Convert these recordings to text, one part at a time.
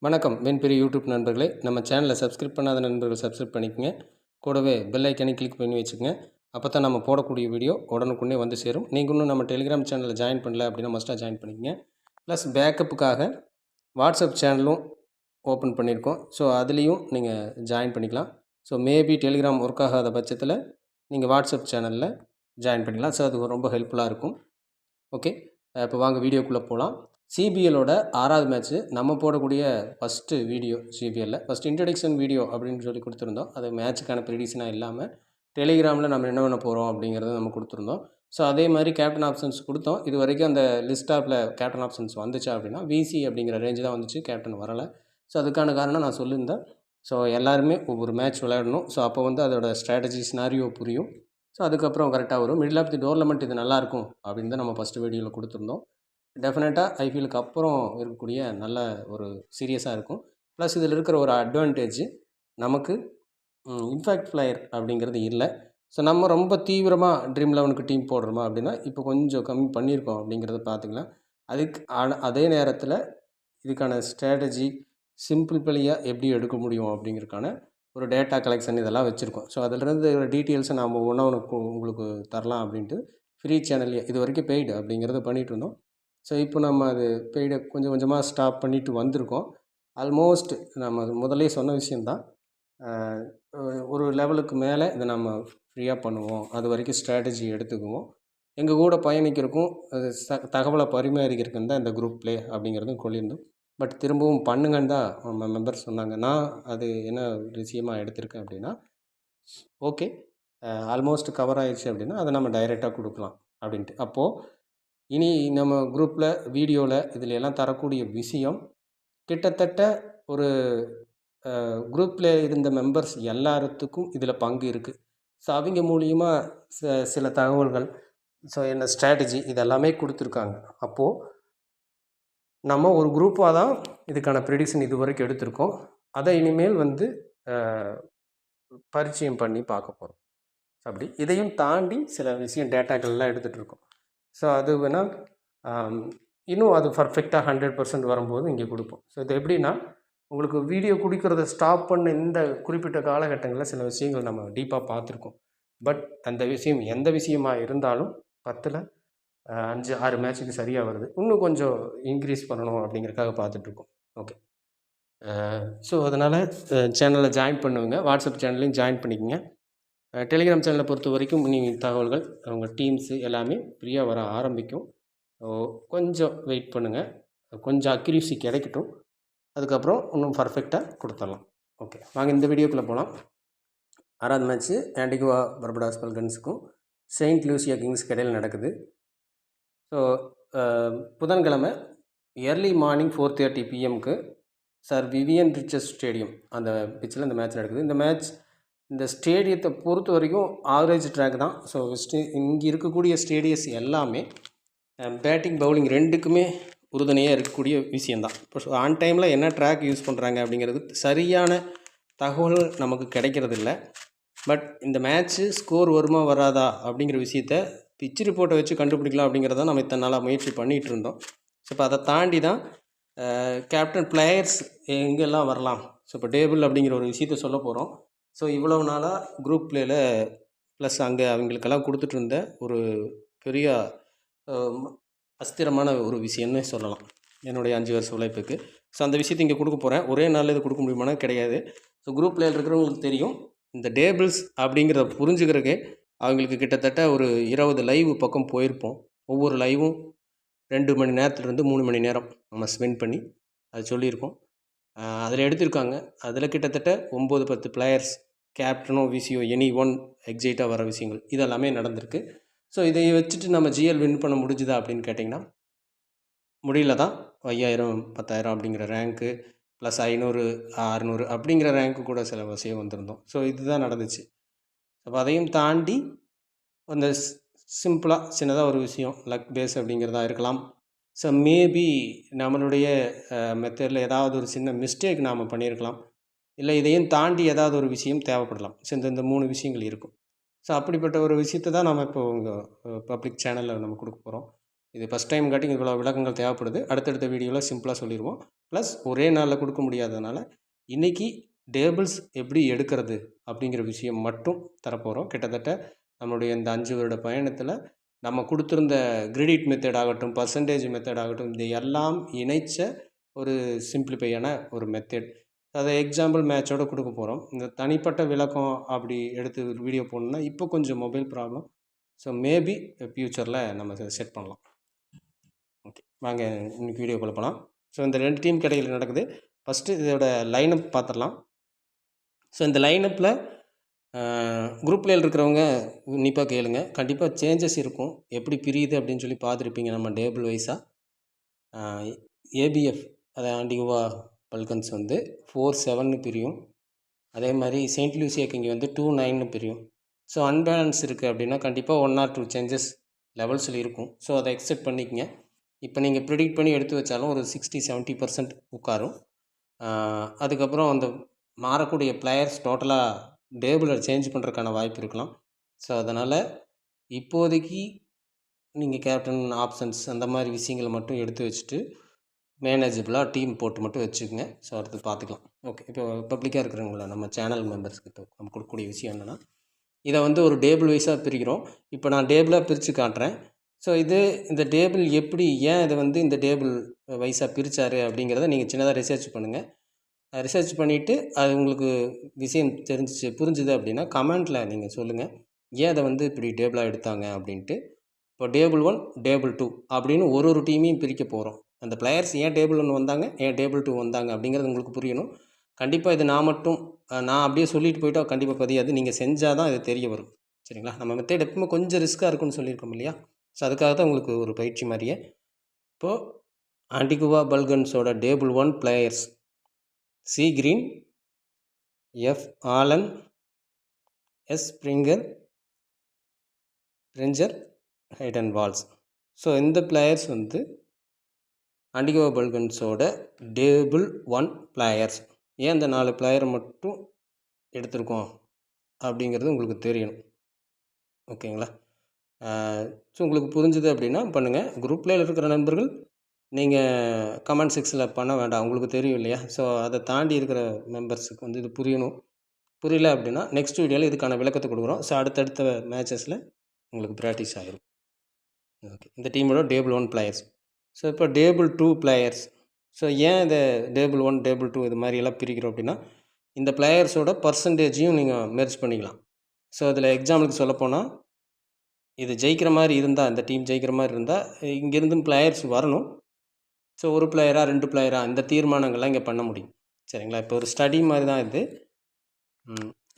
வணக்கம் வெண்பெரி யூடியூப் நண்பர்களே, நம்ம சேனலை சப்ஸ்கிரைப் பண்ணாத நண்பர்கள் சப்ஸ்கிரைப் பண்ணிக்கங்க. கூடவே பெல் ஐக்கனை கிளிக் பண்ணி வச்சுக்கோங்க. அப்போ தான் நம்ம போடக்கூடிய வீடியோ உடனுக்குடனே வந்து சேரும். நீங்கள் இன்னும் நம்ம டெலிகிராம் சேனலில் ஜாயின் பண்ணல அப்படின்னா மஸ்ட்டாக ஜாயின் பண்ணிக்கங்க. ப்ளஸ் பேக்கப்புக்காக வாட்ஸ்அப் சேனலும் ஓப்பன் பண்ணியிருக்கோம். ஸோ அதுலேயும் நீங்கள் ஜாயின் பண்ணிக்கலாம். ஸோ மேபி டெலிகிராம் ஒர்க் ஆகாத பட்சத்தில் நீங்கள் வாட்ஸ்அப் சேனலில் ஜாயின் பண்ணிக்கலாம். ஸோ அது ரொம்ப ஹெல்ப்ஃபுல்லாக இருக்கும். ஓகே, இப்போ வாங்க வீடியோக்குள்ளே போகலாம். சிபிஎல்லோட 6வது மேட்ச்சு நம்ம போடக்கூடிய ஃபஸ்ட்டு வீடியோ. சிபிஎல்லில் ஃபஸ்ட் இன்ட்ரடக்ஷன் வீடியோ அப்படின்னு சொல்லி கொடுத்துருந்தோம். அது மேட்ச்சுக்கான ப்ரிடிக்ஷனாக இல்லாமல் டெலிகிராமில் நம்ம என்ன பண்ண போகிறோம் அப்படிங்கிறத நம்ம கொடுத்துருந்தோம். ஸோ அதே மாதிரி கேப்டன் ஆப்ஷன்ஸ் கொடுத்தோம். இது வரைக்கும் அந்த லிஸ்ட் ஆப்பில் கேப்டன் ஆப்ஷன்ஸ் வந்துச்சா அப்படின்னா விசி அப்படிங்கிற ரேஞ்சு தான் வந்துச்சு, கேப்டன் வரலை. ஸோ அதுக்கான காரணம் நான் சொல்லியிருந்தேன். ஸோ எல்லாருமே ஒவ்வொரு மேட்ச் விளையாடணும். ஸோ அப்போ வந்து அதோட ஸ்ட்ராட்டஜி சினாரியோ புரியும். ஸோ அதுக்கப்புறம் கரெக்டாக வரும். மிடில் ஆஃப் தி டோர்னமெண்ட் இது நல்லாயிருக்கும் அப்படின்னு தான் நம்ம ஃபஸ்ட்டு வீடியோவில் கொடுத்துருந்தோம். டெஃபினட்டாக ஐபிஎலுக்கு அப்புறம் இருக்கக்கூடிய நல்ல ஒரு சீரியஸாக இருக்கும். ப்ளஸ் இதில் இருக்கிற ஒரு அட்வான்டேஜ் நமக்கு இம்பேக்ட் ஃப்ளையர் அப்படிங்கிறது இல்லை. ஸோ நம்ம ரொம்ப தீவிரமாக ட்ரீம் 11க்கு டீம் போடுறோமா அப்படின்னா இப்போ கொஞ்சம் கம்மி பண்ணியிருக்கோம் அப்படிங்கிறத பார்த்துக்கலாம். அதுக்கு அதே நேரத்தில் இதுக்கான ஸ்ட்ராட்டஜி சிம்பிளியாக எப்படி எடுக்க முடியும் அப்படிங்கிறதுக்கான ஒரு டேட்டா கலெக்ஷன் இதெல்லாம் வச்சுருக்கோம். ஸோ அதிலிருந்து டீட்டெயில்ஸை நாம் ஒன்றா உங்களுக்கு தரலாம் அப்படின்ட்டு ஃப்ரீ சேனல்லையே இது வரைக்கும் பெய்டு அப்படிங்கிறத பண்ணிகிட்டு இருந்தோம். ஸோ இப்போ நம்ம அது பெய்டை கொஞ்சம் கொஞ்சமாக ஸ்டாப் பண்ணிட்டு வந்திருக்கோம். ஆல்மோஸ்ட் நம்ம அது முதல்லே சொன்ன விஷயந்தான். ஒரு லெவலுக்கு மேலே இதை நம்ம ஃப்ரீயாக பண்ணுவோம். அது வரைக்கும் ஸ்ட்ராட்டஜி எடுத்துக்குவோம். எங்கள் கூட பயணிக்கிறக்கும் அது தகவலை பரிமாறிக்கிறதுக்கு தான் இந்த குரூப் ப்ளே அப்படிங்கிறதும் சொல்லியிருந்தோம். பட் திரும்பவும் பண்ணுங்கன்னு தான் நம்ம மெம்பர்ஸ் சொன்னாங்க. நான் அது என்ன விஷயமாக எடுத்திருக்கேன் அப்படின்னா, ஓகே ஆல்மோஸ்ட் கவர் ஆயிடுச்சு அப்படின்னா அதை நம்ம டைரெக்டாக கொடுக்கலாம் அப்படின்ட்டு. அப்போது இனி நம்ம குரூப்பில் வீடியோவில் இதில் எல்லாம் தரக்கூடிய விஷயம் கிட்டத்தட்ட ஒரு குரூப்பில் இருந்த மெம்பர்ஸ் எல்லாத்துக்கும் இதில் பங்கு இருக்குது. ஸோ அவங்க மூலியமாக சில தகவல்கள், ஸோ என்ன ஸ்ட்ராட்டஜி இதெல்லாமே கொடுத்துருக்காங்க. அப்போது நம்ம ஒரு குரூப்பாக தான் இதுக்கான ப்ரிடிக்ஷன் இது வரைக்கும் எடுத்திருக்கோம். அதை இனிமேல் வந்து பரிச்சயம் பண்ணி பார்க்க போகிறோம். அப்படி இதையும் தாண்டி சில விஷயம் டேட்டாக்கள்லாம் எடுத்துகிட்டு இருக்கோம். ஸோ அது வேணால் இன்னும் அது பர்ஃபெக்டாக 100% வரும்போது இங்கே கொடுப்போம். ஸோ இது எப்படின்னா, உங்களுக்கு வீடியோ கொடுக்கறத ஸ்டாப் பண்ண இந்த குறிப்பிட்ட காலகட்டங்களில் சில விஷயங்கள் நம்ம டீப்பாக பார்த்துருக்கோம். பட் அந்த விஷயம் எந்த விஷயமாக இருந்தாலும் 10ல் 5-6 மேட்ச்சுக்கு சரியாக வருது. இன்னும் கொஞ்சம் இன்க்ரீஸ் பண்ணணும் அப்படிங்கிறதுக்காக பார்த்துட்ருக்கோம். ஓகே, ஸோ அதனால் சேனலில் ஜாயின் பண்ணுவங்க. வாட்ஸ்அப் சேனல்லையும் ஜாயின் பண்ணிக்கோங்க. டெலிகிராம் சேனலை பொறுத்த வரைக்கும் நீங்கள் தகவல்கள் அவங்க டீம்ஸு எல்லாமே ஃப்ரீயாக வர ஆரம்பிக்கும். கொஞ்சம் வெயிட் பண்ணுங்கள். கொஞ்சம் அக்யூரசி கிடைக்கட்டும். அதுக்கப்புறம் இன்னும் பர்ஃபெக்டாக கொடுத்துடலாம். ஓகே, வாங்க இந்த வீடியோக்குள்ளே போகலாம். 6வது மேட்ச்சு ஆன்டிகுவா பர்படாஸ் பெலிகன்ஸுக்கும் செயின்ட் லூசியா கிங்ஸ்க்கு இடையில் நடக்குது. ஸோ புதன்கிழமை early morning 4:30 PM sir Vivian ரிச்சர்ஸ் stadium அந்த பிச்சில் இந்த மேட்ச் நடக்குது. இந்த ஸ்டேடியத்தை பொறுத்த வரைக்கும் ஆவரேஜ் ட்ராக் தான். ஸோ இங்கே இருக்கக்கூடிய ஸ்டேடியஸ் எல்லாமே பேட்டிங் பவுலிங் ரெண்டுக்குமே உறுதுணையாக இருக்கக்கூடிய விஷயந்தான். இப்போ ஆன் டைமில் என்ன ட்ராக் யூஸ் பண்ணுறாங்க அப்படிங்கிறது சரியான தகவல் நமக்கு கிடைக்கிறதில்ல. பட் இந்த மேட்ச்சு ஸ்கோர் வருமா வராதா அப்படிங்கிற விஷயத்த பிச்சு ரிப்போர்ட்டை வச்சு கண்டுபிடிக்கலாம் அப்படிங்கிறத நம்ம இத்தனை நாளாக முயற்சி பண்ணிகிட்டு இருந்தோம். ஸோ இப்போ அதை தாண்டி தான் கேப்டன் பிளேயர்ஸ் எங்கெல்லாம் வரலாம், ஸோ இப்போ டேபிள் அப்படிங்கிற ஒரு விஷயத்த சொல்ல போகிறோம். ஸோ இவ்வளவு நாளாக குரூப் ப்ளேயில் ப்ளஸ் அங்கே அவங்களுக்கெல்லாம் கொடுத்துட்டு இருந்த ஒரு பெரிய அஸ்திரமான ஒரு விஷயம்னு சொல்லலாம் என்னுடைய 5 வருஷ உழைப்புக்கு. ஸோ அந்த விஷயத்தை இங்கே கொடுக்க போகிறேன். ஒரே நாளில் இது கொடுக்க முடியுமானா கிடையாது. ஸோ குரூப் பிளேயர் இருக்கிறவங்களுக்கு தெரியும். இந்த டேபிள்ஸ் அப்படிங்கிறத புரிஞ்சுக்கிறதுக்கே அவங்களுக்கு கிட்டத்தட்ட ஒரு 20 லைவ் பக்கம் போயிருப்போம். ஒவ்வொரு லைவும் 2 மணி நேரத்துலேருந்து 3 மணி நேரம் நம்ம ஸ்பெண்ட் பண்ணி அது சொல்லியிருக்கோம். அதில் எடுத்திருக்காங்க. அதில் கிட்டத்தட்ட 9-10 பிளேயர்ஸ் கேப்டனோ விசியோ எனி ஒன் எக்ஸைட்டாக வர விஷயங்கள் இதெல்லாமே நடந்திருக்கு. ஸோ இதை வச்சுட்டு நம்ம ஜிஎல் வின் பண்ண முடிஞ்சுதா அப்படின்னு கேட்டிங்கன்னா முடியல தான். 5000-10,000 அப்படிங்கிற ரேங்க்கு ப்ளஸ் 500-600 அப்படிங்கிற ரேங்க்கு கூட சில விஷயம் வந்திருந்தோம். ஸோ இதுதான் நடந்துச்சு. அப்போ அதையும் தாண்டி அந்த சிம்பிளாக சின்னதாக ஒரு விஷயம் லக் பேஸ் அப்படிங்கிறதா இருக்கலாம். ஸோ மேபி நம்மளுடைய மெத்தடில் ஏதாவது ஒரு சின்ன மிஸ்டேக் நாம் பண்ணியிருக்கலாம். இல்லை இதையும் தாண்டி ஏதாவது ஒரு விஷயம் தேவைப்படலாம். ஸோ இந்த 3 விஷயங்கள் இருக்கும். ஸோ அப்படிப்பட்ட ஒரு விஷயத்தை தான் நம்ம இப்போ உங்கள் பப்ளிக் சேனலில் நம்ம கொடுக்க போகிறோம். இது ஃபஸ்ட் டைம் காட்டி இவ்வளோ விளக்கங்கள் தேவைப்படுது. அடுத்தடுத்த வீடியோவில் சிம்பிளாக சொல்லிடுவோம். ப்ளஸ் ஒரே நாளில் கொடுக்க முடியாததுனால இன்றைக்கி டேபிள்ஸ் எப்படி எடுக்கிறது அப்படிங்கிற விஷயம் மட்டும் தரப்போகிறோம். கிட்டத்தட்ட நம்மளுடைய இந்த 5 வருட பயணத்தில் நம்ம கொடுத்துருந்த கிரெடிட் மெத்தட் ஆகட்டும், பர்சன்டேஜ் மெத்தட் ஆகட்டும், இது எல்லாம் இணைச்ச ஒரு சிம்பிளிஃபையான ஒரு மெத்தட். அதை எக்ஸாம்பிள் மேட்சோடு கொடுக்க போகிறோம். இந்த தனிப்பட்ட விளக்கம் அப்படி எடுத்து வீடியோ போடணுன்னா இப்போ கொஞ்சம் மொபைல் ப்ராப்ளம். ஸோ மேபி ஃப்யூச்சரில் நம்ம செட் பண்ணலாம். ஓகே, வாங்க இன்றைக்கி வீடியோக்குள்ளே போகலாம். ஸோ இந்த 2 டீம் இடையில் நடக்குது. ஃபஸ்ட்டு இதோட லைனப் பார்த்துடலாம். ஸோ இந்த லைனப்பில் குரூப்பில் இருக்கிறவங்க உன்னிப்பாக கேளுங்க. கண்டிப்பாக சேஞ்சஸ் இருக்கும். எப்படி பிரியுது அப்படின்னு சொல்லி பார்த்துருப்பீங்க நம்ம டேபிள் வைஸாக. ஏபிஎஃப் அதை ஆண்டிகுவா பல்கன்ஸ் வந்து 4-7 பிரியும். அதே மாதிரி செயின்ட் லூசியா கிங் வந்து 2-9 பிரியும். ஸோ அன்பேலன்ஸ் இருக்குது அப்படின்னா கண்டிப்பாக 1 or 2 சேஞ்சஸ் லெவல்ஸில் இருக்கும். ஸோ அதை எக்ஸெப்ட் பண்ணிக்கங்க. இப்போ நீங்கள் ப்ரிடிக்ட் பண்ணி எடுத்து வச்சாலும் ஒரு 60-70% உட்காரும். அதுக்கப்புறம் அந்த மாறக்கூடிய பிளேயர்ஸ் டோட்டலாக டேபிளை சேஞ்ச் பண்ணுறதுக்கான வாய்ப்பு இருக்கலாம். ஸோ அதனால் இப்போதைக்கு நீங்கள் கேப்டன் ஆப்ஷன்ஸ் அந்த மாதிரி விஷயங்களை மட்டும் எடுத்து வச்சுட்டு மேனேஜபிளாக டீம் போட்டு மட்டும் வச்சுக்கோங்க. ஸோ அடுத்து பார்த்துக்கலாம். ஓகே, இப்போ பப்ளிக்காக இருக்கிறவங்கள நம்ம சேனல் மெம்பர்ஸ்கிட்ட நம்ம கொடுக்கக்கூடிய விஷயம் என்னென்னா, இதை வந்து ஒரு டேபிள் வைஸாக பிரிக்கிறோம். இப்போ நான் டேபிளாக பிரித்து காட்டுறேன். ஸோ இந்த டேபிள் எப்படி, ஏன் இதை வந்து இந்த டேபிள் வைஸாக பிரித்தார் அப்படிங்கிறத நீங்கள் சின்னதாக ரிசர்ச் பண்ணுங்கள். ரிசர்ச் பண்ணிவிட்டு அது உங்களுக்கு விஷயம் புரிஞ்சுது அப்படின்னா கமெண்ட்டில் நீங்கள் சொல்லுங்கள், ஏன் அதை வந்து இப்படி டேபிளாக எடுத்தாங்க அப்படின்ட்டு. இப்போ டேபிள் 1, டேபிள் 2 அப்படின்னு ஒரு டீமையும் பிரிக்க போகிறோம். அந்த பிளேயர்ஸ் ஏன் டேபிள் 1 வந்தாங்க, ஏன் டேபிள் 2 வந்தாங்க அப்படிங்கிறது உங்களுக்கு புரியணும். கண்டிப்பாக இது நான் அப்படியே சொல்லிட்டு போயிட்டா கண்டிப்பாக பதியாது. நீங்கள் செஞ்சால் தான் இது தெரிய வரும். சரிங்களா? நம்ம மெத்தட் எப்பவுமே கொஞ்சம் ரிஸ்க்காக இருக்குன்னு சொல்லியிருக்கோம் இல்லையா? ஸோ அதுக்காக தான் உங்களுக்கு ஒரு பயிற்சி மாதிரியே. இப்போது ஆண்டிகுவா பல்கன்ஸோட table 1 players: C Green, F Allen, S Springer, Ranger, Hayden Walsh. So இந்த பிளேயர்ஸ் வந்து ஆண்டிகுவா பல்கன்ஸோட டேபிள் 1 பிளேயர்ஸ். ஏன் இந்த 4 பிளேயரை மட்டும் எடுத்திருக்கோம் அப்படிங்கிறது உங்களுக்கு தெரியணும். ஓகேங்களா? ஸோ உங்களுக்கு புரிஞ்சுது அப்படின்னா பண்ணுங்கள். குரூப்பில் இருக்கிற நண்பர்கள் நீங்கள் கமெண்ட் செக்ஷனில் பண்ண வேண்டாம், உங்களுக்கு தெரியும் இல்லையா? ஸோ அதை தாண்டி இருக்கிற மெம்பர்ஸுக்கு வந்து இது புரியணும். புரியல அப்படின்னா நெக்ஸ்ட் வீடியோவில் இதுக்கான விளக்கத்தை கொடுக்குறோம். ஸோ அடுத்தடுத்த மேட்சஸில் உங்களுக்கு ப்ராக்டிஸ் ஆகிடும். ஓகே, இந்த டீமோட டேபிள் 1 பிளேயர்ஸ். ஸோ இப்போ டேபிள் 2 பிளேயர்ஸ். ஸோ ஏன் இந்த டேபிள் 1, டேபிள் 2 இது மாதிரியெல்லாம் பிரிக்கிறோம் அப்படின்னா, இந்த பிளேயர்ஸோட பர்சன்டேஜையும் நீங்கள் மெர்ஜ் பண்ணிக்கலாம். ஸோ அதில் எக்ஸாம்பிளுக்கு சொல்லப்போனால், இது ஜெயிக்கிற மாதிரி இருந்தால், இந்த டீம் ஜெயிக்கிற மாதிரி இருந்தால் இங்கேருந்து பிளேயர்ஸ் வரணும். ஸோ ஒரு பிளேயரா 2 பிளேயரா இந்த தீர்மானங்கள்லாம் இங்கே பண்ண முடியும். சரிங்களா? இப்போ ஒரு ஸ்டடி மாதிரி தான் இது.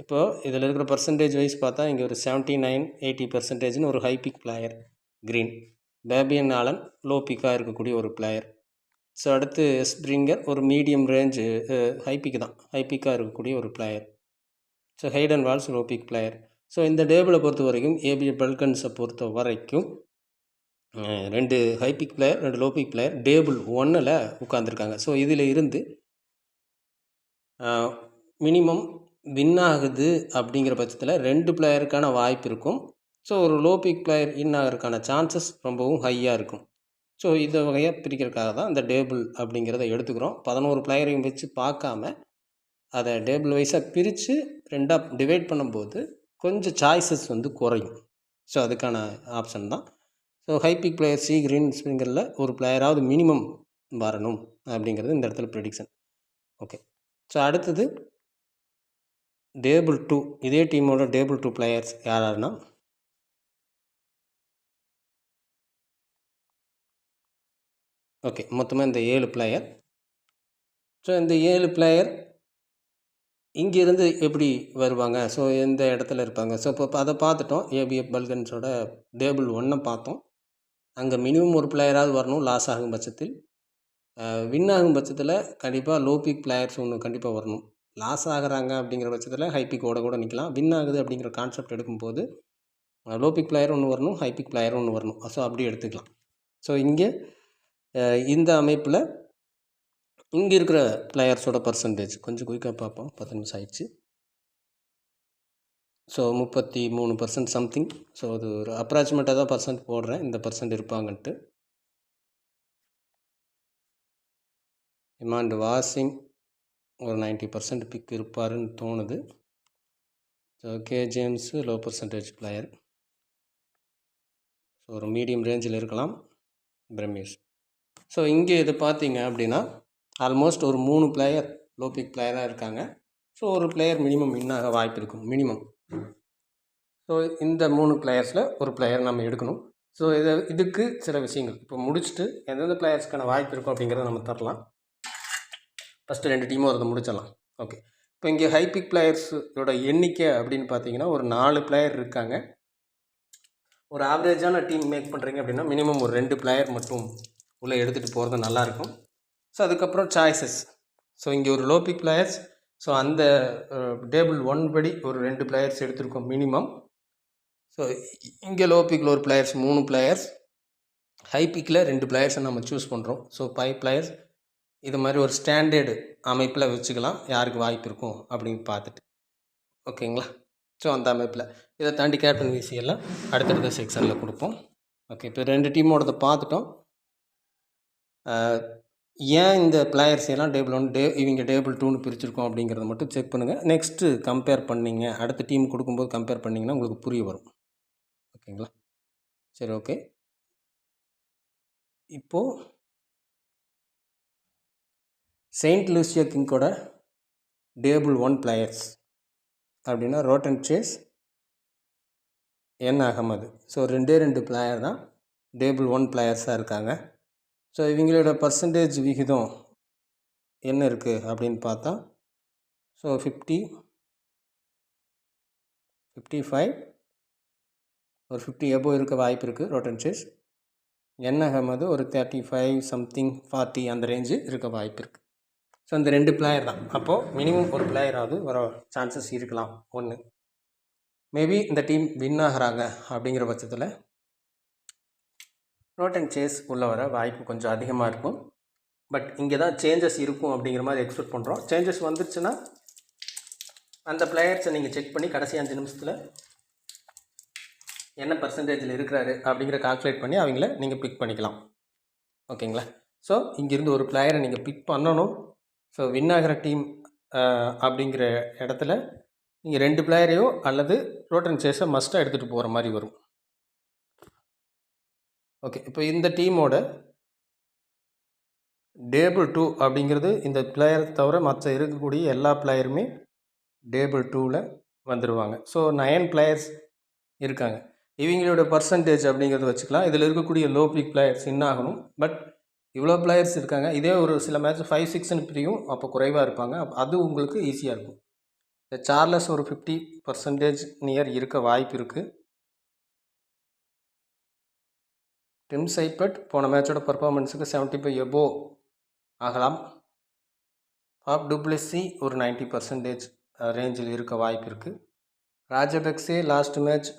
இப்போது இதில் இருக்கிற பர்சன்டேஜ் வைஸ் பார்த்தா இங்கே ஒரு 79-80% ஒரு high pick player Green. Fabian Allen low பிக்காக இருக்கக்கூடிய ஒரு பிளேயர். ஸோ அடுத்து ஸ்ப்ரிங்கர் ஒரு மீடியம் ரேஞ்சு ஹை பிக்காக இருக்கக்கூடிய ஒரு player. So Hayden Walsh low pick player. So இந்த டேபிளை பொறுத்த வரைக்கும், ஏபி பல்கன்ஸை பொறுத்த வரைக்கும் 2 high pick player, 2 low pick player table 1ல் உட்காந்துருக்காங்க. ஸோ இதில் இருந்து மினிமம் வின் ஆகுது அப்படிங்கிற பட்சத்தில் 2 பிளேயருக்கான வாய்ப்பு இருக்கும். ஸோ ஒரு லோ பிக் பிளேயர் வின் ஆகிறதுக்கான சான்சஸ் ரொம்பவும் ஹையாக இருக்கும். ஸோ இந்த வகையாக பிரிக்கிறதுக்காக தான் இந்த டேபிள் அப்படிங்கிறத எடுத்துக்கிறோம். 11 பிளேயரையும் வச்சு பார்க்காம அதை டேபிள் வைஸாக பிரித்து 2ஆக டிவைட் பண்ணும்போது கொஞ்சம் சாய்ஸஸ் வந்து குறையும். ஸோ அதுக்கான ஆப்ஷன் தான். So high pick player C Green ஸ்ப்ரிங்கரில் ஒரு பிளேயராவது மினிமம் வரணும் அப்படிங்கிறது இந்த இடத்துல ப்ரெடிக்ஷன். ஓகே, ஸோ அடுத்தது டேபிள் 2. இதே டீமோட டேபிள் 2 பிளேயர்ஸ் யாருன்னா, ஓகே, மொத்தமாக இந்த 7 பிளேயர். ஸோ இந்த 7 பிளேயர் இங்கேருந்து எப்படி வருவாங்க, ஸோ எந்த இடத்துல இருப்பாங்க. ஸோ இப்போ அதை பார்த்துட்டோம். ஏபிஎஃப் பல்கன்ஸோட டேபிள் 1 பார்த்தோம். அங்கே மினிமம் ஒரு பிளேயராவது வரணும் லாஸ் ஆகும் பட்சத்தில். வின் ஆகும் பட்சத்தில் கண்டிப்பாக லோ பிக் பிளேயர்ஸ் ஒன்று கண்டிப்பாக வரணும். லாஸ் ஆகிறாங்க அப்படிங்கிற பட்சத்தில் ஹை பிக்கோட கூட நிற்கலாம். வின் ஆகுது அப்படிங்கிற கான்செப்ட் எடுக்கும்போது லோ பிக் பிளேயர் ஒன்று வரணும், ஹை பிக் பிளேயர் ஒன்று வரணும். ஸோ அப்படி எடுத்துக்கலாம். ஸோ இங்கே இந்த அமைப்பில் இங்கே இருக்கிற பிளேயர்ஸோட பர்சன்டேஜ் கொஞ்சம் குயிக்காக பார்ப்போம். 10 நிமிஷம் ஆயிடுச்சு. So 33% something. ஸோ அது ஒரு அப்ராக்சிமேட்டாக தான் பர்சன்ட் போடுறேன், இந்த பர்சன்ட் இருப்பாங்கன்ட்டு. இமாண்ட் வாசிங் ஒரு 90% பிக் இருப்பாருன்னு தோணுது. So K James low percentage player. So ஒரு மீடியம் ரேஞ்சில் இருக்கலாம் பிரமியூஸ். ஸோ இங்கே இது பார்த்தீங்க அப்படின்னா ஆல்மோஸ்ட் ஒரு 3 பிளேயர் லோ பிக் பிளேயராக இருக்காங்க. ஸோ ஒரு பிளேயர் மினிமம் வின்னாக வாய்ப்பு இருக்கும் மினிமம். ஸோ இந்த 3 பிளேயர்ஸில் ஒரு பிளேயர் நம்ம எடுக்கணும். ஸோ இதுக்கு சில விஷயங்கள் இப்போ முடிச்சுட்டு எந்தெந்த பிளேயர்ஸ்க்கான வாய்ப்பு இருக்கும் அப்படிங்கிறத நம்ம தரலாம். ஃபஸ்ட்டு 2 டீமும் அதை முடிச்சிடலாம். ஓகே, இப்போ இங்கே ஹை பிக் பிளேயர்ஸோட எண்ணிக்கை அப்படின்னு பார்த்தீங்கன்னா ஒரு 4 பிளேயர் இருக்காங்க. ஒரு ஆவரேஜான டீம் மேக் பண்ணுறீங்க அப்படின்னா மினிமம் ஒரு 2 பிளேயர் மட்டும் உள்ளே எடுத்துகிட்டு போகிறது நல்லாயிருக்கும். ஸோ அதுக்கப்புறம் சாய்ஸஸ். ஸோ இங்கே ஒரு லோ பிக் பிளேயர்ஸ். ஸோ அந்த டேபிள் 1 படி ஒரு 2 பிளேயர்ஸ் எடுத்திருக்கோம் மினிமம். ஸோ இங்கே லோ பிக்கில் ஒரு பிளேயர்ஸ் 3 பிளேயர்ஸ், ஹை பிக்கில் 2 பிளேயர்ஸை நம்ம சூஸ் பண்ணுறோம். So 5 players. இது மாதிரி ஒரு ஸ்டாண்டர்டு அமைப்பில் வச்சுக்கலாம் யாருக்கு வாய்ப்பு இருக்கும் அப்படின்னு பார்த்துட்டு. ஓகேங்களா? ஸோ அந்த அமைப்பில் இதை தாண்டி கேப்டன் விசி எல்லாம் அடுத்தடுத்த செக்ஷனில் கொடுப்போம். ஓகே, இப்போ 2 டீமோடதை பார்த்துட்டோம். ஏன் இந்த பிளேயர்ஸ் எல்லாம் டேபிள் 1 இவங்க டேபிள் 2ன்னு பிரிச்சிருக்கோம் அப்படிங்கிறத மட்டும் செக் பண்ணுங்கள். நெக்ஸ்ட்டு கம்பேர் பண்ணிங்க அடுத்த டீம் கொடுக்கும்போது கம்பேர் பண்ணிங்கன்னா உங்களுக்கு புரிய வரும். ஓகேங்களா? சரி, ஓகே. இப்போது செயின்ட் லூசியா கிங்கோட டேபிள் 1 பிளேயர்ஸ் அப்படின்னா ரோட்டன் சேஸ், என் அகமது. ஸோ 2 பிளேயர் தான் டேபிள் 1 பிளேயர்ஸாக இருக்காங்க. ஸோ இவங்களோட பர்சன்டேஜ் விகிதம் என்ன இருக்குது அப்படின்னு பார்த்தா ஸோ 50, 55, ஒரு 50 எபோ இருக்க வாய்ப்பு இருக்குது ரோட்டன் சேஸ். என் அகமது ஒரு 35 சம்திங் 40 அந்த ரேஞ்சு இருக்க வாய்ப்பு இருக்குது. ஸோ இந்த 2 பிளேயர் தான். அப்போது மினிமம் ஒரு பிளேயராவது வர சான்சஸ் இருக்கலாம். ஒன்று மேபி இந்த டீம் வின் ஆகிறாங்க அப்படிங்கிற பட்சத்தில் ரோட்டன் சேஸ் உள்ளே வர வாய்ப்பு கொஞ்சம் அதிகமாக இருக்கும். பட் இங்கே தான் சேஞ்சஸ் இருக்கும் அப்படிங்கிற மாதிரி எக்ஸ்பெக்ட் பண்ணுறோம். சேஞ்சஸ் வந்துருச்சுன்னா அந்த பிளேயர்ஸை நீங்கள் செக் பண்ணி கடைசி 5 நிமிஷத்தில் என்ன பர்சன்டேஜில் இருக்கிறாரு அப்படிங்கிற கால்குலேட் பண்ணி அவங்கள நீங்கள் பிக் பண்ணிக்கலாம். ஓகேங்களா? ஸோ இங்கேருந்து ஒரு பிளேயரை நீங்கள் பிக் பண்ணணும். ஸோ வின் ஆகிற டீம் அப்படிங்கிற இடத்துல நீங்கள் 2 பிளேயரையோ அல்லது ரோட்டன் சேஸை மஸ்ட்டாக எடுத்துகிட்டு போகிற மாதிரி வரும். ஓகே, இப்போ இந்த டீமோட டேபிள் 2 அப்படிங்கிறது இந்த பிளேயர் தவிர மற்ற இருக்கக்கூடிய எல்லா பிளேயருமே டேபிள் 2ல் வந்துடுவாங்க. ஸோ 9 பிளேயர்ஸ் இருக்காங்க. இவங்களோட பர்சன்டேஜ் அப்படிங்கிறத வச்சுக்கலாம். இதில் இருக்கக்கூடிய லோ பிக் பிளேயர்ஸ் என்ன ஆகணும். பட் இவ்வளோ பிளேயர்ஸ் இருக்காங்க. இதே ஒரு சில மேட்ச் 5, 6ன்னு பிரியும். அப்போ குறைவாக இருப்பாங்க. அது உங்களுக்கு ஈஸியாக இருக்கும். இந்த சார்லஸ் ஒரு 50% நியர் இருக்க வாய்ப்பு இருக்குது. டிம் சைபர்ட் போன மேட்சோட பர்ஃபார்மன்ஸுக்கு 75 எபோ ஆகலாம். ஃபாப் டு பிளெஸ்ஸி ஒரு 90% ரேஞ்சில் இருக்க வாய்ப்பு இருக்குது. ராஜபக்சே லாஸ்ட் மேட்ச்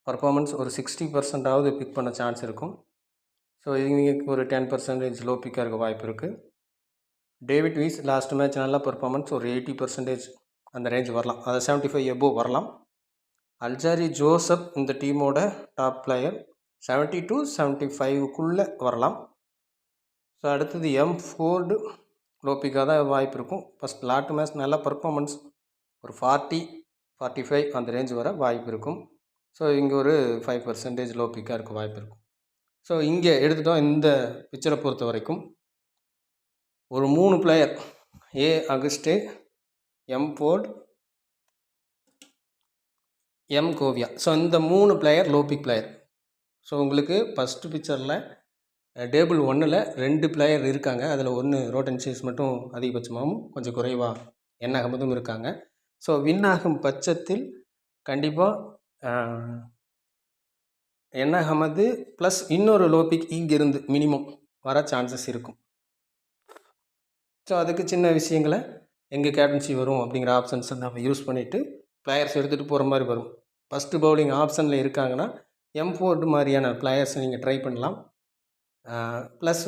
பர்ஃபார்மன்ஸ் ஒரு 60%ஆவது பிக் பண்ண சான்ஸ் இருக்கும். ஸோ இவங்களுக்கு ஒரு 10% லோ பிக்காக இருக்க வாய்ப்பு இருக்குது. டேவிட் வீஸ் லாஸ்ட் மேட்ச் நல்ல பர்ஃபார்மன்ஸ் ஒரு 80% அந்த ரேஞ்ச் வரலாம். அது 75 எபோ வரலாம். அல்ஜாரி ஜோசப் இந்த டீமோட டாப் பிளேயர் 70 to 75க்குள்ளே வரலாம். ஸோ அடுத்தது எம் ஃபோர்டு லோ பிக்காக தான் வாய்ப்பு இருக்கும். ஃபஸ்ட் லாஸ்ட் மேட்ச் நல்ல பர்ஃபார்மன்ஸ் ஒரு 40, 45 அந்த ரேஞ்ச் வர வாய்ப்பு இருக்கும். ஸோ இங்கே ஒரு 5% லோ பிக்காக இருக்க வாய்ப்பு இருக்கும். ஸோ இங்கே எடுத்துட்டோம். இந்த பிக்சரை பொறுத்த வரைக்கும் ஒரு 3 player A Auguste, M Forde, M Gouveia. So இந்த 3 player low pick player. So உங்களுக்கு ஃபஸ்ட்டு பிக்சரில் டேபிள் 1ல் 2 பிளேயர் இருக்காங்க. அதில் 1 ரோட்டன் சேஸ் மட்டும் அதிகபட்சமாகவும் கொஞ்சம் குறைவாக என் அகமதும் இருக்காங்க. ஸோ வின் ஆகும் பட்சத்தில் கண்டிப்பாக என் அகமது ப்ளஸ் இன்னொரு லோ பிக் இங்கிருந்து மினிமம் வர சான்சஸ் இருக்கும். ஸோ அதுக்கு சின்ன விஷயங்களை எங்கே கேப்டன்சி வரும் அப்படிங்கிற ஆப்ஷன்ஸை நம்ம யூஸ் பண்ணிவிட்டு பிளேயர்ஸ் எடுத்துகிட்டு போகிற மாதிரி வரும். ஃபஸ்ட்டு பவுலிங் ஆப்ஷனில் இருக்காங்கன்னா M4 மாதிரியான பிளேயர்ஸை நீங்கள் ட்ரை பண்ணலாம். ப்ளஸ்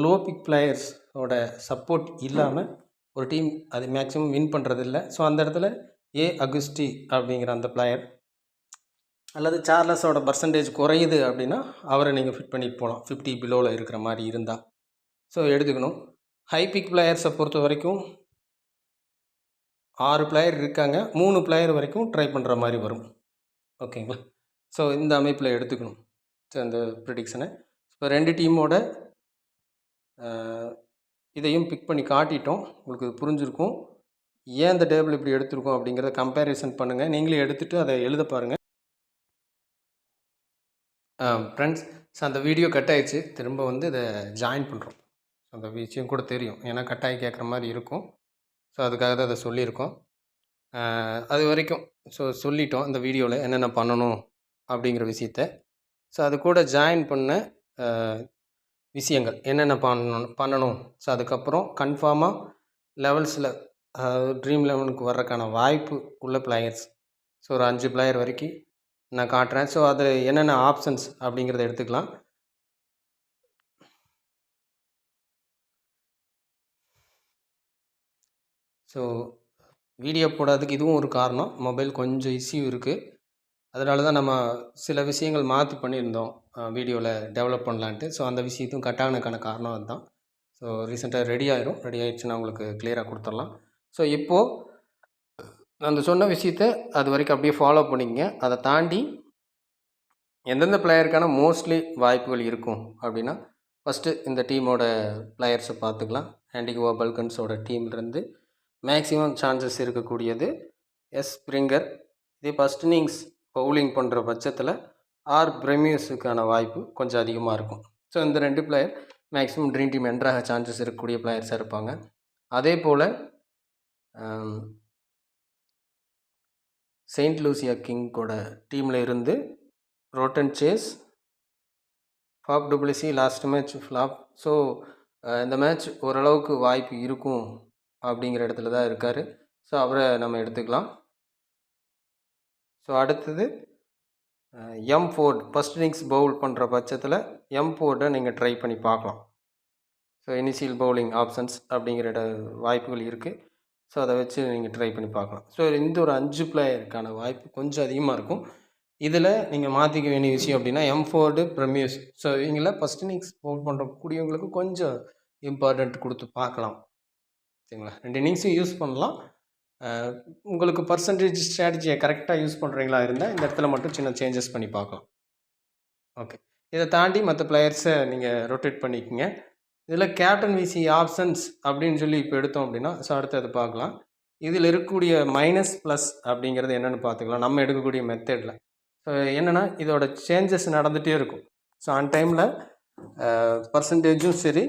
லோ பிக் பிளேயர்ஸோட சப்போர்ட் இல்லாமல் ஒரு டீம் அது மேக்ஸிமம் வின் பண்ணுறதில்ல. ஸோ அந்த இடத்துல ஏ அகுஸ்டி அப்படிங்கிற அந்த பிளேயர் அல்லது சார்லஸோட பர்சன்டேஜ் குறையுது அப்படின்னா அவரை நீங்கள் ஃபிட் பண்ணிட்டு போகலாம். 50 பிலோவில் இருக்கிற மாதிரி இருந்தால். ஸோ எடுத்துக்கணும். ஹை பிக் பிளேயர்ஸை பொறுத்த வரைக்கும் 6 பிளேயர் இருக்காங்க. 3 பிளேயர் வரைக்கும் ட்ரை பண்ணுற மாதிரி வரும். ஓகேங்களா? ஸோ இந்த அமைப்பில் எடுத்துக்கணும். ஸோ அந்த ப்ரிடிக்ஷனை இப்போ 2 டீமோட இதையும் பிக் பண்ணி காட்டிட்டோம். உங்களுக்கு புரிஞ்சிருக்கும். ஏன் இந்த டேபிள் இப்படி எடுத்திருக்கோம் அப்படிங்கிறத கம்பேரிசன் பண்ணுங்கள். நீங்களே எடுத்துகிட்டு அதை எழுத பாருங்கள். ஃப்ரெண்ட்ஸ், ஸோ அந்த வீடியோ கட் ஆகிடுச்சு. திரும்ப வந்து இதை ஜாயின் பண்ணுறோம். ஸோ அந்த விஷயம் கூட தெரியும், ஏன்னா கட்டாயி கேட்குற மாதிரி இருக்கும். ஸோ அதுக்காக தான் அதை சொல்லியிருக்கோம். அது வரைக்கும் சொல்லிட்டோம் இந்த வீடியோவில் என்னென்ன பண்ணணும் அப்படிங்கிற விஷயத்த. ஸோ அது கூட ஜாயின் பண்ண விஷயங்கள் என்னென்ன பண்ணணும். ஸோ அதுக்கப்புறம் கன்ஃபார்மாக லெவல்ஸில் ட்ரீம் 11க்கு வர்றதுக்கான வாய்ப்பு உள்ள பிளேயர்ஸ் ஸோ ஒரு 5 பிளேயர் வரைக்கும் நான் காட்டுறேன். ஸோ அது என்னென்ன ஆப்ஷன்ஸ் அப்படிங்கிறத எடுத்துக்கலாம். ஸோ வீடியோ போடாததுக்கு இதுவும் ஒரு காரணம். மொபைல் கொஞ்சம் இஷ்யூ இருக்குது. அதனால தான் நம்ம சில விஷயங்கள் மாற்றி பண்ணியிருந்தோம் வீடியோவில் டெவலப் பண்ணலான்ட்டு. ஸோ அந்த விஷயத்தையும் கட் ஆனதுக்கான காரணம் அதுதான். ஸோ ரீசெண்டாக ரெடி ஆகிடுச்சுன்னா உங்களுக்கு கிளியராக கொடுத்துடலாம். ஸோ இப்போது அந்த சொன்ன விஷயத்த அது வரைக்கும் அப்படியே ஃபாலோ பண்ணிக்கங்க. அதை தாண்டி எந்தெந்த பிளேயருக்கான மோஸ்ட்லி வாய்ப்புகள் இருக்கும் அப்படின்னா, ஃபஸ்ட்டு இந்த டீமோட பிளேயர்ஸை பார்த்துக்கலாம். ஆன்டிகுவா பல்கன்ஸோட டீம்லேருந்து மேக்ஸிமம் சான்சஸ் இருக்கக்கூடியது ஸ்ப்ரிங்கர். இதே ஃபஸ்ட் இன்னிங்ஸ் பவுலிங் பண்ணுற பட்சத்தில் பிரமியூஸுக்கான வாய்ப்பு கொஞ்சம் அதிகமாக இருக்கும். ஸோ இந்த 2 பிளேயர் மேக்ஸிமம் ட்ரீம் டீம் என்ட்ராக சான்சஸ் இருக்கக்கூடிய பிளேயர்ஸாக இருப்பாங்க. அதே போல் செயின்ட் லூசியா கிங்கோட டீமில் இருந்து Roston Chase, Faf du Plessis last match flop. So இந்த மேட்ச் ஓரளவுக்கு வாய்ப்பு இருக்கும் அப்படிங்கிற இடத்துல தான் இருக்கார். ஸோ அவரை நம்ம எடுத்துக்கலாம். ஸோ அடுத்தது ஃபோர்ட் ஃபஸ்ட் இன்னிங்ஸ் பவுல் பண்ணுற பட்சத்தில் ஃபோர்டை நீங்கள் ட்ரை பண்ணி பார்க்கலாம். ஸோ இனிஷியல் பவுலிங் ஆப்ஷன்ஸ் அப்படிங்கிற வாய்ப்புகள் இருக்குது. ஸோ அதை வச்சு நீங்கள் ட்ரை பண்ணி பார்க்கலாம். ஸோ இந்த ஒரு 5 பிளேயருக்கான வாய்ப்பு கொஞ்சம் அதிகமாக இருக்கும். இதில் நீங்கள் மாற்றிக்க வேண்டிய விஷயம் அப்படின்னா ஃபோர்டு பிரமியூஸ். ஸோ இவங்கள ஃபஸ்ட் இன்னிங்ஸ் பவுல் பண்ணுறக்கூடியவங்களுக்கு கொஞ்சம் இம்பார்ட்டண்ட் கொடுத்து பார்க்கலாம். சரிங்களா? 2 இன்னிங்ஸும் யூஸ் பண்ணலாம். உங்களுக்கு பர்சன்டேஜ் ஸ்ட்ராட்டஜியை கரெக்டாக யூஸ் பண்ணுறீங்களா இருந்தால் இந்த இடத்துல மட்டும் சின்ன சேஞ்சஸ் பண்ணி பார்க்கலாம். ஓகே, இதை தாண்டி மற்ற பிளேயர்ஸை நீங்கள் ரொட்டேட் பண்ணிக்கோங்க. இதில் கேப்டன் விசி ஆப்ஷன்ஸ் அப்படின்னு சொல்லி இப்போ எடுத்தோம் அப்படின்னா, ஸோ அடுத்து அதை பார்க்கலாம். இதில் இருக்கக்கூடிய மைனஸ் ப்ளஸ் அப்படிங்கிறது என்னென்னு பார்த்துக்கலாம் நம்ம எடுக்கக்கூடிய மெத்தடில். ஸோ என்னென்னா இதோட சேஞ்சஸ் நடந்துகிட்டே இருக்கும். ஸோ ஆன் டைமில் பர்சன்டேஜும் சரி,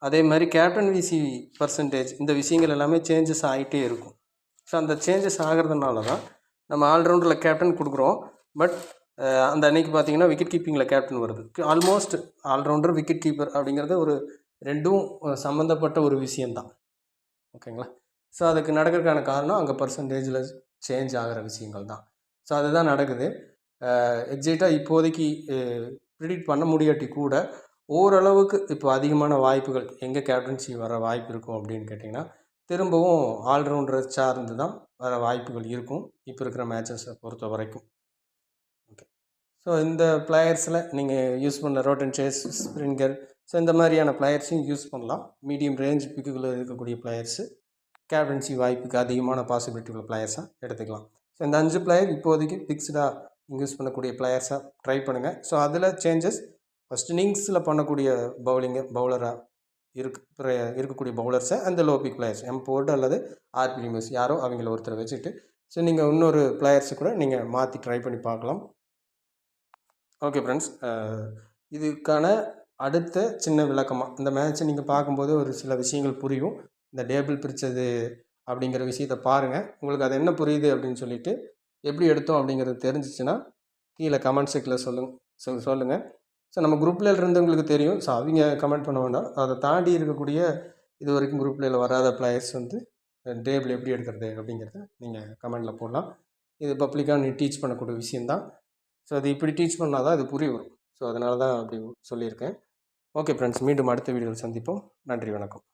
அதே மாதிரி கேப்டன் விசி பர்சன்டேஜ் இந்த விஷயங்கள் எல்லாமே சேஞ்சஸ் ஆகிட்டே இருக்கும். ஸோ அந்த சேஞ்சஸ் ஆகிறதுனால தான் நம்ம ஆல்ரவுண்டரில் கேப்டன் கொடுக்குறோம். பட் அந்த அன்றைக்கி பார்த்திங்கன்னா விக்கெட் கீப்பிங்கில் கேப்டன் வருது. ஆல்மோஸ்ட் ஆல்ரவுண்டர் விக்கெட் கீப்பர் அப்படிங்கிறது ஒரு 2ம் சம்மந்தப்பட்ட ஒரு விஷயந்தான். ஓகேங்களா? ஸோ அதுக்கு நடக்கிறதுக்கான காரணம் அங்கே பர்சன்டேஜில் சேஞ்ச் ஆகிற விஷயங்கள் தான். ஸோ அதுதான் நடக்குது. எக்ஸாக்டாக இப்போதைக்கு ப்ரிடிக்ட் பண்ண முடியாட்டி கூட ஓரளவுக்கு இப்போ அதிகமான வாய்ப்புகள் எங்கே கேப்டன்சி வர வாய்ப்பு இருக்கும் அப்படின்னு கேட்டிங்கன்னா, திரும்பவும் ஆல்ரவுண்டரை சார்ந்து தான் வர வாய்ப்புகள் இருக்கும் இப்போ இருக்கிற மேட்சஸை பொறுத்த வரைக்கும். ஓகே, ஸோ இந்த பிளேயர்ஸில் நீங்கள் யூஸ் பண்ண ரோட்டன் சேஸ், ஸ்ப்ரிங்கர், ஸோ இந்த மாதிரியான பிளேயர்ஸையும் யூஸ் பண்ணலாம். மீடியம் ரேஞ்ச் பிக்குகளில் இருக்கக்கூடிய பிளேயர்ஸு கேப்டன்சி வாய்ப்புக்கு அதிகமான பாசிபிலிட்டி உள்ள பிளேயர்ஸாக எடுத்துக்கலாம். ஸோ இந்த 5 பிளேயர் இப்போதைக்கு ஃபிக்ஸ்டாக யூஸ் பண்ணக்கூடிய பிளேயர்ஸாக ட்ரை பண்ணுங்கள். ஸோ அதில் சேஞ்சஸ் ஃபஸ்ட் இன்னிங்ஸில் பண்ணக்கூடிய பவுலராக இருக்கக்கூடிய பவுலர்ஸை அந்த லோ பிக் பிளேயர்ஸ் ஃபோர்டு அல்லது பிரமியூஸ் யாரோ அவங்கள ஒருத்தரை வச்சுட்டு ஸோ நீங்கள் இன்னொரு பிளேயர்ஸு கூட நீங்கள் மாற்றி ட்ரை பண்ணி பார்க்கலாம். ஓகே ஃப்ரெண்ட்ஸ், இதுக்கான அடுத்த சின்ன விளக்கமாக இந்த மேட்ச்சை நீங்கள் பார்க்கும்போது ஒரு சில விஷயங்கள் புரியும். இந்த டேபிள் பிரித்தது அப்படிங்கிற விஷயத்தை பாருங்கள். உங்களுக்கு அது என்ன புரியுது அப்படின்னு சொல்லிவிட்டு எப்படி எடுத்தோம் அப்படிங்கிறது தெரிஞ்சிச்சுன்னா கீழே கமெண்ட் செக்ஷனில் சொல்லுங்கள். ஸோ நம்ம குரூப்பில் இருந்தவங்களுக்கு தெரியும். ஸோ அவங்க கமெண்ட் பண்ண வேண்டாம். அதை தாண்டி இருக்கக்கூடிய இது வரைக்கும் குரூப்பில் வராத பிளேயர்ஸ் வந்து டேபிள் எப்படி எடுக்கிறது அப்படிங்கிறத நீங்கள் கமெண்டில் போடலாம். இது பப்ளிக்காக நீ டீச் பண்ணக்கூடிய விஷயந்தான். ஸோ அது இப்படி டீச் பண்ணால் தான் அது புரிய வரும். ஸோ அதனால தான் அப்படி சொல்லியிருக்கேன். ஓகே ஃப்ரெண்ட்ஸ், மீண்டும் அடுத்த வீடியோவில் சந்திப்போம். நன்றி, வணக்கம்.